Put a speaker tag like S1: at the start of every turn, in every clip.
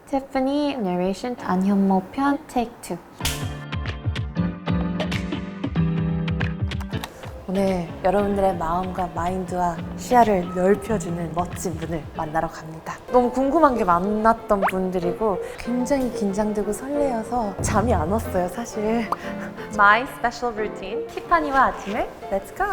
S1: Tiffany narration 안현모 편 take 2. 오늘 여러분들의 마음과 마인드와 시야를 넓혀주는 멋진 분을 만나러 갑니다. 너무 궁금한 게 많았던 분들이고 굉장히 긴장되고 설레어서 잠이 안 왔어요, 사실. My special routine, 티파니와 아침을 Let's go!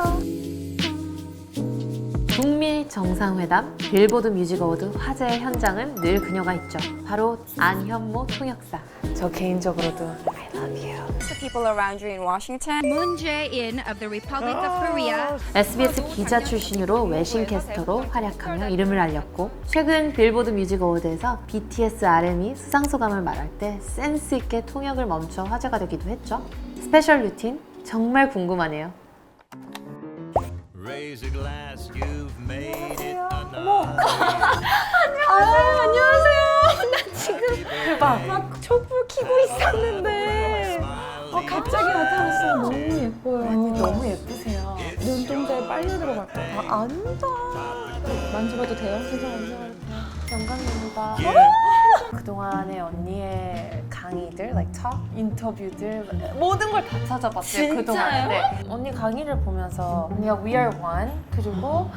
S1: 북미 정상회담, 빌보드 뮤직 어워드 화제의 현장은 늘 그녀가 있죠. 바로 안현모 통역사. 저 개인적으로도 I love you.
S2: The people around you in Washington.
S3: Moon Jae-in of the Republic of Korea.
S1: SBS 기자 출신으로 외신 캐스터로 활약하며 이름을 알렸고 최근 빌보드 뮤직 어워드에서 BTS RM이 수상소감을 말할 때 센스 있게 통역을 멈춰 화제가 되기도 했죠. 스페셜 루틴 정말 궁금하네요.
S4: Raise a glass, you've made it
S2: 안녕하세요. 나 지금
S1: 대박!
S2: 막 촛불 켜고 있었는데 갑자기 나타났어요. 너무 예뻐요.
S1: 아니 너무 예쁘세요.
S2: 눈동자에 빨려 들어갈 것 같아. 아니다. 만져봐도 돼요? 죄송합니다.
S1: 영광입니다. 그동안의 언니의 강의들, like talk, 인터뷰들 모든 걸 다 찾아봤어요.
S2: 진짜요?
S1: 그동안. 네. 언니 강의를 보면서 언니가 We are one 그리고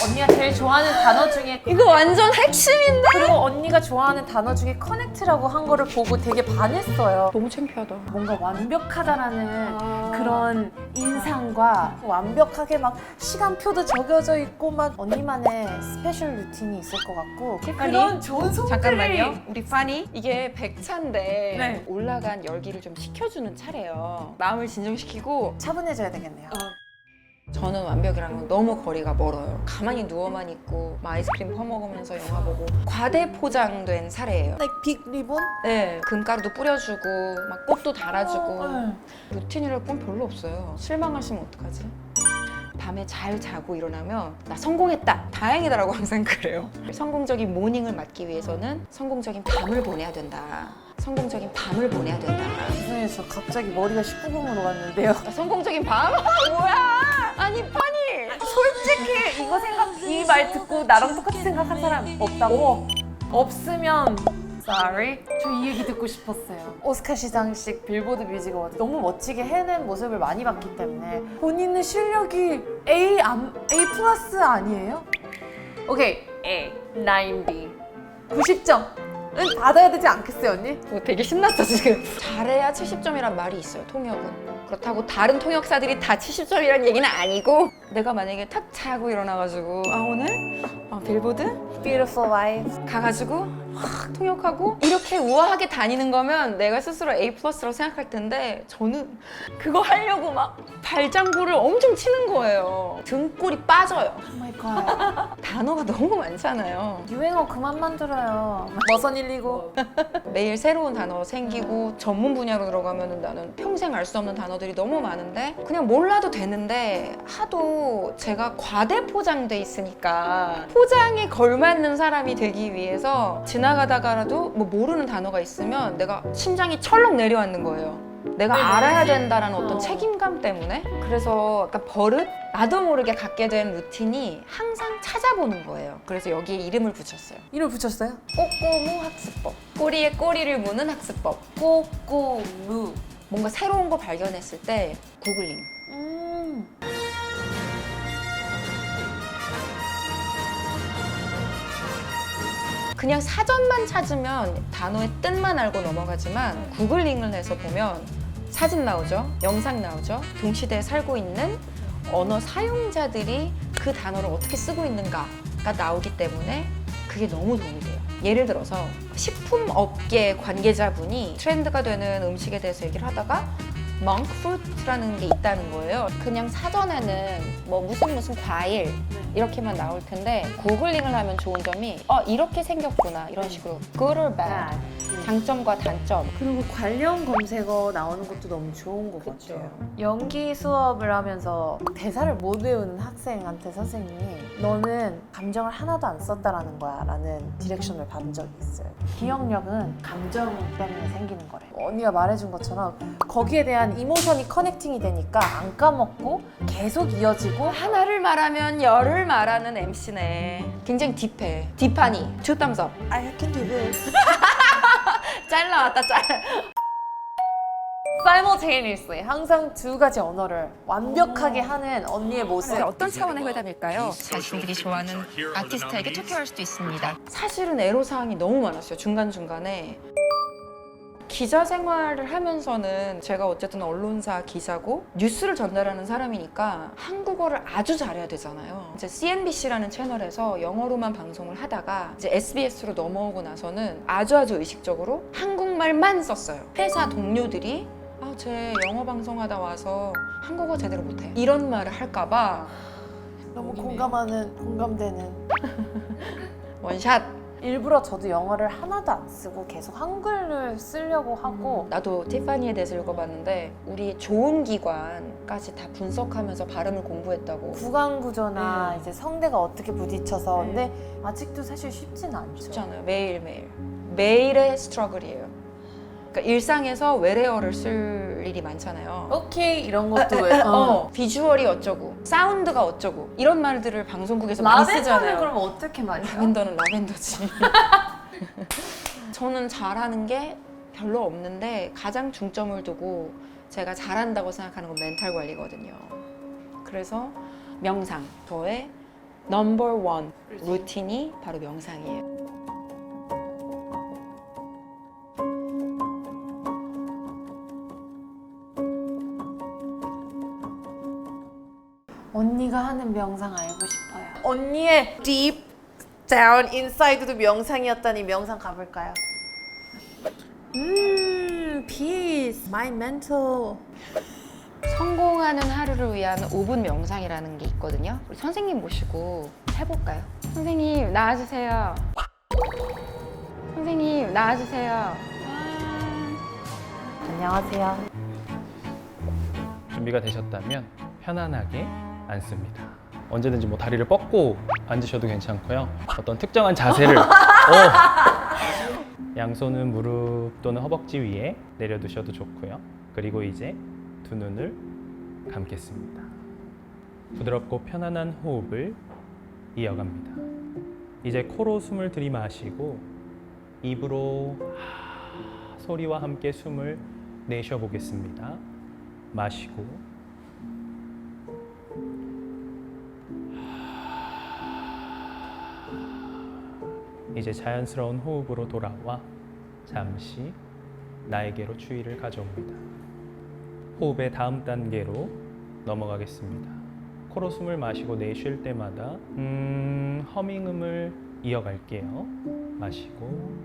S1: 언니가 제일 좋아하는 단어 중에
S2: 이거 완전 핵심인데?
S1: 그리고 언니가 좋아하는 단어 중에 커넥트라고 한 거를 보고 되게 반했어요.
S2: 너무 창피하다.
S1: 뭔가 완벽하다라는 그런 인상과 완벽하게 막 시간표도 적혀져 있고 막 언니만의 스페셜 루틴이 있을 것 같고 그런 좋은 소들이
S2: 잠깐만요. 우리 파니 이게 백차인데
S1: 네.
S2: 올라간 열기를 좀 식혀주는 차래요. 마음을 진정시키고
S1: 차분해져야 되겠네요.
S2: 저는 완벽이랑은 너무 거리가 멀어요. 가만히 누워만 있고 막 아이스크림 퍼먹으면서 영화 보고 과대 포장된 사례예요.
S1: like 빅 리본?
S2: 네, 금가루도 뿌려주고 막 꽃도 달아주고
S1: 네.
S2: 루틴이랄 건 별로 없어요. 실망하시면 어떡하지? 밤에 잘 자고 일어나면 나 성공했다, 다행이다라고 항상 그래요. 성공적인 모닝을 맞기 위해서는 성공적인 밤을 보내야 된다. 성공적인 밤을 보내야 된다.
S1: 죄송해요, 저 갑자기 머리가 19금으로 갔는데요.
S2: 나 성공적인 밤? 뭐야? 아니 파니!
S1: 솔직히 이 말 듣고 나랑 똑같이 생각한 사람 없다고? 없으면 sorry. 저 이 얘기 듣고 싶었어요. 오스카 시상식 빌보드 뮤직 어워드 너무 멋지게 해낸 모습을 많이 봤기 때문에 본인의 실력이 A 플러스 아니에요? 오케이 A, 9B 90점은 받아야 되지 않겠어요, 언니?
S2: 되게 신났어 지금. 잘해야 70점이란 말이 있어요, 통역은. 그렇다고 다른 통역사들이 다 70점이란 얘기는 아니고 내가 만약에 탁 자고 일어나가지고 오늘 빌보드
S1: Beautiful life.
S2: 가가지고 통역하고 이렇게 우아하게 다니는 거면 내가 스스로 A+라고 생각할 텐데 저는 그거 하려고 막 발장구를 엄청 치는 거예요. 등골이 빠져요.
S1: Oh my god.
S2: 단어가 너무 많잖아요.
S1: 유행어 그만 만들어요. 머선 119.
S2: 매일 새로운 단어 생기고 전문 분야로 들어가면 나는 평생 알 수 없는 단어들이 너무 많은데 그냥 몰라도 되는데 하도 제가 과대 포장돼 있으니까 포장에 걸맞는 사람이 되기 위해서 지나가다가라도 뭐 모르는 단어가 있으면 내가 심장이 철렁 내려앉는 거예요. 내가 알아야 된다라는 어떤 책임감 때문에. 그래서 약간 버릇? 나도 모르게 갖게 된 루틴이 항상 찾아보는 거예요. 그래서 여기에 이름을 붙였어요.
S1: 이름 붙였어요?
S2: 꼬꼬무 학습법. 꼬리에 꼬리를 무는 학습법.
S1: 꼬꼬무.
S2: 뭔가 새로운 거 발견했을 때 구글링. 그냥 사전만 찾으면 단어의 뜻만 알고 넘어가지만 구글링을 해서 보면 사진 나오죠, 영상 나오죠, 동시대에 살고 있는 언어 사용자들이 그 단어를 어떻게 쓰고 있는가가 나오기 때문에 그게 너무 도움이 돼요. 예를 들어서 식품업계 관계자분이 트렌드가 되는 음식에 대해서 얘기를 하다가 monk fruit라는 게 있다는 거예요. 그냥 사전에는 뭐 무슨 과일 이렇게만 나올 텐데 구글링을 하면 좋은 점이 이렇게 생겼구나 이런 식으로 good or bad 장점과 단점.
S1: 그리고 관련 검색어 나오는 것도 너무 좋은 것
S2: 그쵸.
S1: 같아요. 연기 수업을 하면서 대사를 못 외우는 학생한테 선생님이 너는 감정을 하나도 안 썼다라는 거야 라는 디렉션을 받은 적이 있어요. 기억력은 감정 때문에 생기는 거래. 언니가 말해준 것처럼 거기에 대한 이모션이 커넥팅이 되니까 안 까먹고 계속 이어지고
S2: 하나를 말하면 열을 말하는 MC네. 굉장히 딥해. 딥하니. two thumbs up.
S1: I can do this.
S2: 짤 나왔다 짤.
S1: simultaneously 항상 두 가지 언어를 완벽하게 하는 언니의 모습.
S5: 어떤 차원의 회담일까요? 자신들이 좋아하는 아티스트에게 투표할 수도 있습니다.
S2: 사실은 애로사항이 너무 많았어요. 중간중간에. 기자 생활을 하면서는 제가 어쨌든 언론사 기자고 뉴스를 전달하는 사람이니까 한국어를 아주 잘해야 되잖아요. 이제 CNBC라는 채널에서 영어로만 방송을 하다가 이제 SBS로 넘어오고 나서는 아주 의식적으로 한국말만 썼어요. 회사 동료들이 쟤 영어 방송하다 와서 한국어 제대로 못해. 이런 말을 할까봐
S1: 너무 공감되는.
S2: 원샷.
S1: 일부러 저도 영어를 하나도 안 쓰고 계속 한글을 쓰려고 하고
S2: 나도 티파니에 대해서 읽어봤는데 우리 좋은 기관까지 다 분석하면서 발음을 공부했다고.
S1: 구강 구조나
S2: 네.
S1: 이제 성대가 어떻게 부딪혀서
S2: 네.
S1: 근데 아직도 사실 쉽진 않죠.
S2: 쉽지 않아요. 매일의 스트러글이에요. 그러니까 일상에서 외래어를 쓸 일이 많잖아요.
S1: 오케이 이런 것도
S2: 비주얼이 어쩌고 사운드가 어쩌고 이런 말들을 방송국에서 많이
S1: 라벤더는
S2: 쓰잖아요.
S1: 그럼 어떻게 말해요?
S2: 라벤더는 라벤더지. 저는 잘하는 게 별로 없는데 가장 중점을 두고 제가 잘한다고 생각하는 건 멘탈 관리거든요. 그래서 명상, 저의 넘버 원 루틴이 바로 명상이에요.
S1: 언니가 하는 명상 알고 싶어요. 언니의 deep down inside도 명상이었다니 명상 가볼까요? peace, my mental.
S2: 성공하는 하루를 위한 5분 명상이라는 게 있거든요. 우리 선생님 모시고 해볼까요? 선생님 나와주세요. 선생님 나와주세요.
S1: 안녕하세요.
S6: 준비가 되셨다면 편안하게 앉습니다. 언제든지 뭐 다리를 뻗고 앉으셔도 괜찮고요. 어떤 특정한 자세를 양손은 무릎 또는 허벅지 위에 내려두셔도 좋고요. 그리고 이제 두 눈을 감겠습니다. 부드럽고 편안한 호흡을 이어갑니다. 이제 코로 숨을 들이마시고 입으로 소리와 함께 숨을 내쉬어 보겠습니다. 마시고 이제 자연스러운 호흡으로 돌아와 잠시 나에게로注意를 가져옵니다. 호흡의 다음 단계로 넘어가겠습니다. 코로 숨을 마시고 내쉴 때마다 허밍음을 이어갈게요. 마시고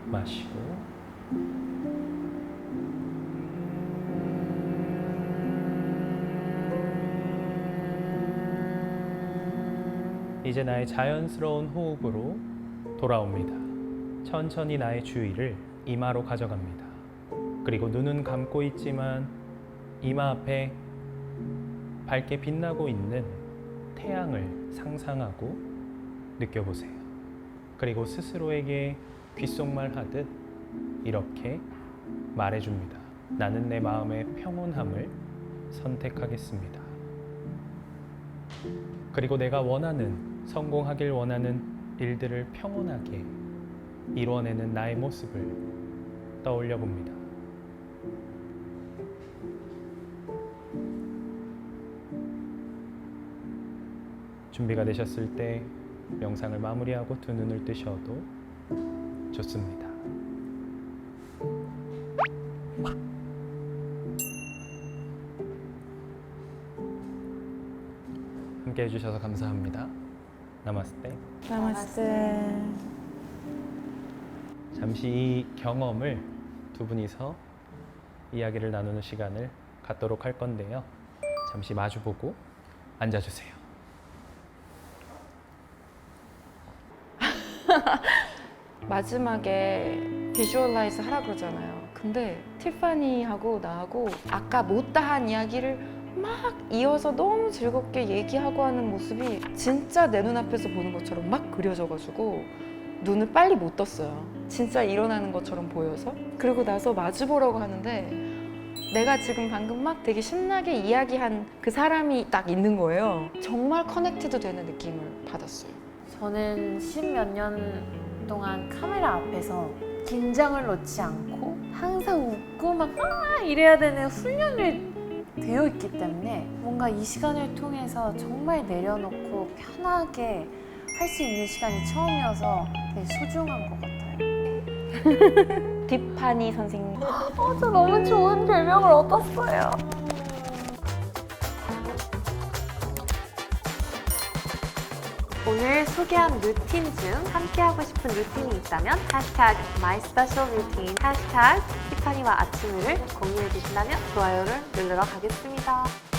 S6: 마시고 이제 나의 자연스러운 호흡으로 돌아옵니다. 천천히 나의 주의를 이마로 가져갑니다. 그리고 눈은 감고 있지만 이마 앞에 밝게 빛나고 있는 태양을 상상하고 느껴보세요. 그리고 스스로에게 귓속말 하듯 이렇게 말해줍니다. 나는 내 마음의 평온함을 선택하겠습니다. 그리고 내가 성공하길 원하는 일들을 평온하게 이루어내는 나의 모습을 떠올려 봅니다. 준비가 되셨을 때 명상을 마무리하고 두 눈을 뜨셔도 좋습니다. 함께 해주셔서 감사합니다. 나마스테.
S1: 나마스테.
S6: 잠시 이 경험을 두 분이서 이야기를 나누는 시간을 갖도록 할 건데요. 잠시 마주보고 앉아주세요.
S2: 마지막에 비주얼라이즈 하라 그러잖아요. 근데 티파니하고 나하고 아까 못다한 이야기를 막 이어서 너무 즐겁게 얘기하고 하는 모습이 진짜 내 눈앞에서 보는 것처럼 막 그려져가지고 눈을 빨리 못 떴어요. 진짜 일어나는 것처럼 보여서. 그리고 나서 마주보려고 하는데 내가 지금 방금 막 되게 신나게 이야기한 그 사람이 딱 있는 거예요. 정말 커넥트도 되는 느낌을 받았어요.
S1: 저는 10몇 년 동안 카메라 앞에서 긴장을 놓지 않고 항상 웃고 막 이래야 되는 훈련을 되어 있기 때문에 뭔가 이 시간을 통해서 정말 내려놓고 편하게 할 수 있는 시간이 처음이어서 되게 소중한 것 같아요.
S2: 딥하니 선생님.
S1: 저 너무 좋은 별명을 얻었어요. 오늘 소개한 루틴 중 함께하고 싶은 루틴이 있다면 해시태그 MySpecialRoutine, 해시태그 티파니와 아침을 공유해 주신다면 좋아요를 누르러 가겠습니다.